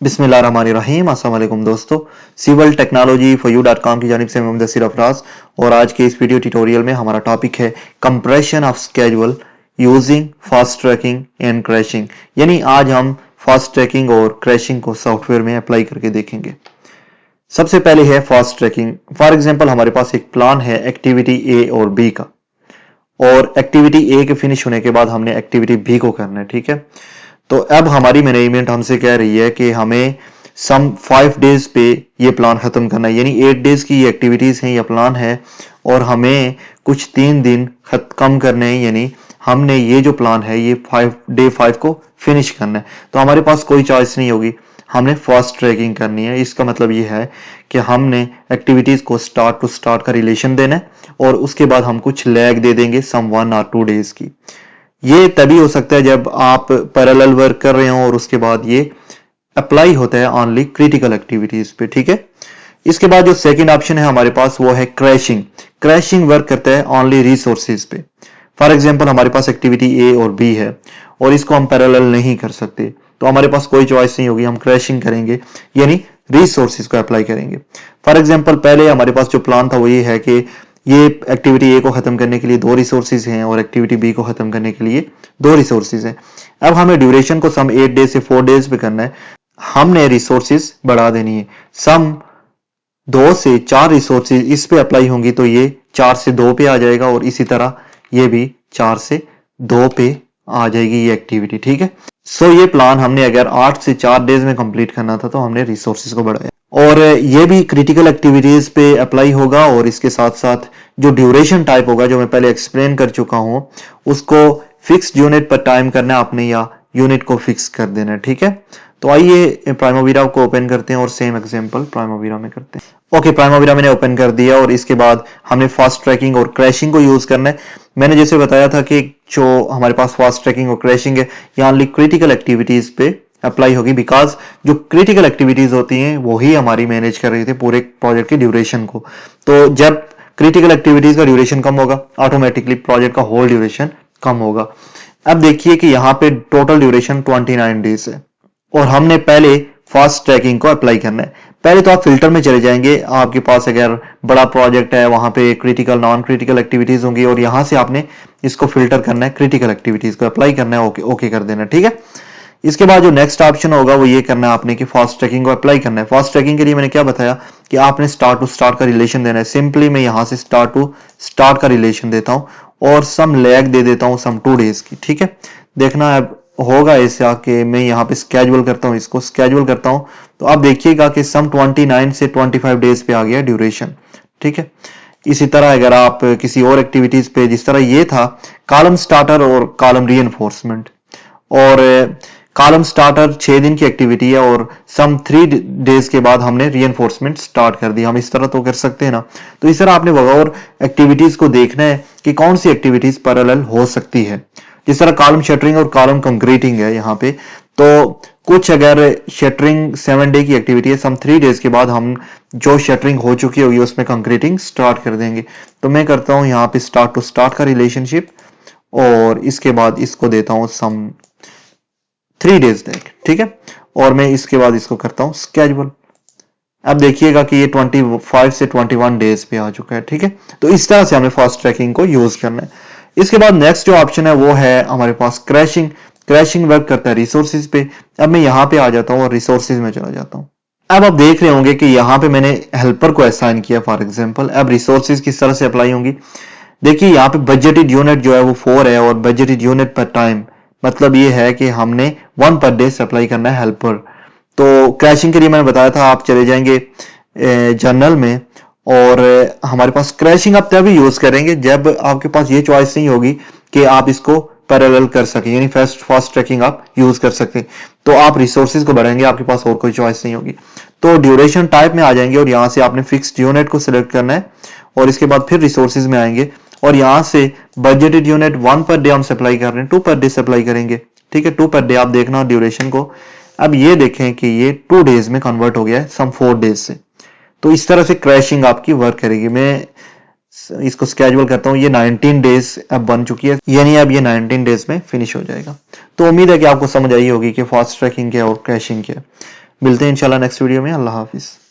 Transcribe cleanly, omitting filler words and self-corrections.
बिस्मिल्लाहिर्रहमानिर्रहीम। अस्सलाम वालेकुम दोस्तों, civil technology for you .com की जानिब से मैं मुदस्सिर अफराज और आज के इस वीडियो ट्यूटोरियल में हमारा टॉपिक है compression of schedule using fast tracking and crashing. यानी आज हम फास्ट ट्रैकिंग और क्रैशिंग को सॉफ्टवेयर में अप्लाई करके देखेंगे। सबसे पहले है फास्ट ट्रैकिंग। फॉर एग्जांपल हमारे पास एक प्लान है एक्टिविटी ए और बी का, और एक्टिविटी ए के फिनिश होने के बाद हमने एक्टिविटी बी को करना है। ठीक है, तो अब हमारी मैनेजमेंट हमसे कह रही है कि हमें सम 5 डेज पे ये प्लान खत्म करना है, यानी 8 डेज की ये एक्टिविटीज हैं, ये प्लान है और हमें कुछ 3 दिन कम करने हैं। यानी हमने ये जो प्लान है ये डे 5 को फिनिश करना है। तो हमारे पास कोई चॉइस नहीं होगी, हमने फास्ट ट्रैकिंग करनी है। इसका मतलब ये है कि हमने एक्टिविटीज को स्टार्ट टू स्टार्ट का रिलेशन देना है और उसके बाद हम कुछ लैग दे देंगे सम 1 और 2 डेज की। ये तभी हो सकता है जब आप पैरेलल वर्क कर रहे हो और उसके बाद ये अप्लाई होता है ओनली क्रिटिकल एक्टिविटीज पे। ठीक है, इसके बाद जो सेकंड ऑप्शन है हमारे पास वो है क्रैशिंग। क्रैशिंग वर्क करता है ओनली रिसोर्सेज पे। फॉर एग्जांपल हमारे पास एक्टिविटी ए और बी है और इसको हम पैरेलल नहीं कर सकते, तो हमारे पास कोई चॉइस नहीं होगी, हम क्रैशिंग करेंगे यानी रिसोर्सेज को अप्लाई करेंगे। फॉर एग्जांपल पहले हमारे पास जो प्लान था वो ये है कि ये एक्टिविटी ए को खत्म करने के लिए 2 रिसोर्सेज हैं और एक्टिविटी बी को खत्म करने के लिए 2 रिसोर्सेज हैं। अब हमें ड्यूरेशन को सम 8 डेज से 4 डेज पे करना है। हमने रिसोर्सेज बढ़ा देनी है, सम 2 से 4 रिसोर्सेज इस पे अप्लाई होंगी तो ये 4 से 2 पे आ जाएगा और इसी तरह ये भी 4 से 2 पे आ जाएगी ये एक्टिविटी। ठीक है, सो ये प्लान हमने अगर 8 से 4 डेज में कंप्लीट करना था तो हमने रिसोर्सेज को बढ़ाया और ये भी क्रिटिकल एक्टिविटीज पे अप्लाई होगा। और इसके साथ साथ जो ड्यूरेशन टाइप होगा जो मैं पहले एक्सप्लेन कर चुका हूं, उसको फिक्स्ड यूनिट पर टाइम करना है आपने या यूनिट को फिक्स कर देना है। ठीक है, तो आइए प्राइमावीरा को ओपन करते हैं और सेम एग्जांपल प्राइमावीरा में करते हैं। ओके, प्राइमावीरा मैंने ओपन कर दिया और इसके बाद हमने फास्ट ट्रैकिंग और क्रैशिंग को यूज करना है। मैंने जैसे बताया था कि जो हमारे पास फास्ट ट्रैकिंग और क्रैशिंग है यहाँ ओनली क्रिटिकल एक्टिविटीज पे अप्लाई होगी, बिकॉज जो क्रिटिकल एक्टिविटीज होती हैं वही हमारी मैनेज कर रही थी पूरे प्रोजेक्ट की ड्यूरेशन को। तो जब क्रिटिकल एक्टिविटीज का ड्यूरेशन कम होगा ऑटोमेटिकली प्रोजेक्ट का होल ड्यूरेशन कम होगा। अब देखिए कि यहाँ पे टोटल ड्यूरेशन 29 डेज है और हमने पहले फास्ट ट्रैकिंग को अप्लाई करना है। पहले तो आप फिल्टर में चले जाएंगे, आपके पास अगर बड़ा प्रोजेक्ट है वहां पे क्रिटिकल नॉन क्रिटिकल एक्टिविटीज होंगी और यहां से आपने इसको फिल्टर करना है, क्रिटिकल एक्टिविटीज को अप्लाई करना है, ओके ओके कर देना। ठीक है, इसके बाद जो नेक्स्ट ऑप्शन होगा वो ये करना है आपने कि फास्ट ट्रैकिंग को अप्लाई करना है। फास्ट ट्रैकिंग के लिए मैंने क्या बताया कि आपने स्टार्ट टू स्टार्ट का रिलेशन देना है। सिंपली मैं यहां से स्टार्ट टू स्टार्ट का रिलेशन देता हूं और सम लैग दे देता हूं सम 2 डेज की। ठीक है, देखना अब होगा ऐसा कि मैं यहाँ पे स्केड्यूल करता हूँ, इसको स्केड्यूल करता हूँ तो आप देखिएगा कि सम 29 से 25 डेज पे आ गया ड्यूरेशन। ठीक है, इसी तरह अगर आप किसी और एक्टिविटीज पे, जिस तरह ये था कॉलम स्टार्टर और कॉलम रीइंफोर्समेंट, और कॉलम स्टार्टर 6 दिन की एक्टिविटी है और सम 3 डेज के बाद हमने रीइंफोर्समेंट स्टार्ट कर दी। हम इस तरह तो कर सकते हैं ना। तो इस तरह आपने बगैर एक्टिविटीज को देखना है कि कौन सी एक्टिविटीज पैरेलल हो सकती है। जिस तरह कॉलम शटरिंग और कॉलम कंक्रीटिंग है यहाँ पे, तो कुछ अगर शटरिंग 7 डे की एक्टिविटी है, सम 3 डेज के बाद हम जो शटरिंग हो चुकी होगी उसमें कंक्रीटिंग स्टार्ट कर देंगे। तो मैं करता हूँ यहाँ पे स्टार्ट टू स्टार्ट का रिलेशनशिप और इसके बाद इसको देता हूँ सम 3 डेज तक। ठीक है, और मैं इसके बाद इसको करता हूं स्केड्यूल। अब देखिएगा कि ये 25 से 21 डेज पे आ चुका है। ठीक है, तो इस तरह से हमें फास्ट ट्रैकिंग को यूज करना है। इसके बाद नेक्स्ट जो ऑप्शन है वो है हमारे पास क्रैशिंग। क्रैशिंग वर्क करता है रिसोर्सेज पे। अब मैं यहाँ पे आ जाता हूँ और रिसोर्सेज में चला जाता हूँ। अब आप देख रहे होंगे कि यहाँ पे मैंने हेल्पर को असाइन किया फॉर एग्जाम्पल। अब रिसोर्सेज किस तरह से अप्लाई होंगी, देखिए यहाँ पे बजटेड यूनिट जो है वो 4 है और बजटेड यूनिट पर टाइम मतलब ये है कि हमने 1 पर डे सप्लाई करना है हेल्पर। तो क्रैशिंग के लिए मैंने बताया था आप चले जाएंगे जर्नल में और हमारे पास क्रैशिंग आप तभी यूज करेंगे जब आपके पास ये चॉइस नहीं होगी कि आप इसको पैरेलल कर सकें, यानी फास्ट ट्रैकिंग आप यूज कर सकते हैं। तो आप रिसोर्सेज को बढ़ाएंगे, आपके पास और कोई चॉइस नहीं होगी। तो ड्यूरेशन टाइप में आ जाएंगे और यहां से आपने फिक्स्ड यूनिट को सिलेक्ट करना है और इसके बाद फिर रिसोर्सेज में आएंगे और यहां से बजटेड यूनिट 1 पर डे हम सप्लाई कर रहे हैं, 2 पर डे सप्लाई करेंगे। ठीक है, 2 पर डे आप देखना ड्यूरेशन को। अब ये देखें कि ये 2 डेज में कन्वर्ट हो गया है सम 4 डेज से। तो इस तरह से क्रैशिंग आपकी वर्क करेगी। मैं इसको स्केड्यूल करता हूँ, ये 19 डेज अब बन चुकी है, यानी अब ये 19 डेज में फिनिश हो जाएगा। तो उम्मीद है कि आपको समझ आई होगी कि फास्ट ट्रैकिंग क्या है और क्रैशिंग क्या है। मिलते हैं इंशाल्लाह नेक्स्ट वीडियो में। अल्लाह हाफिज़।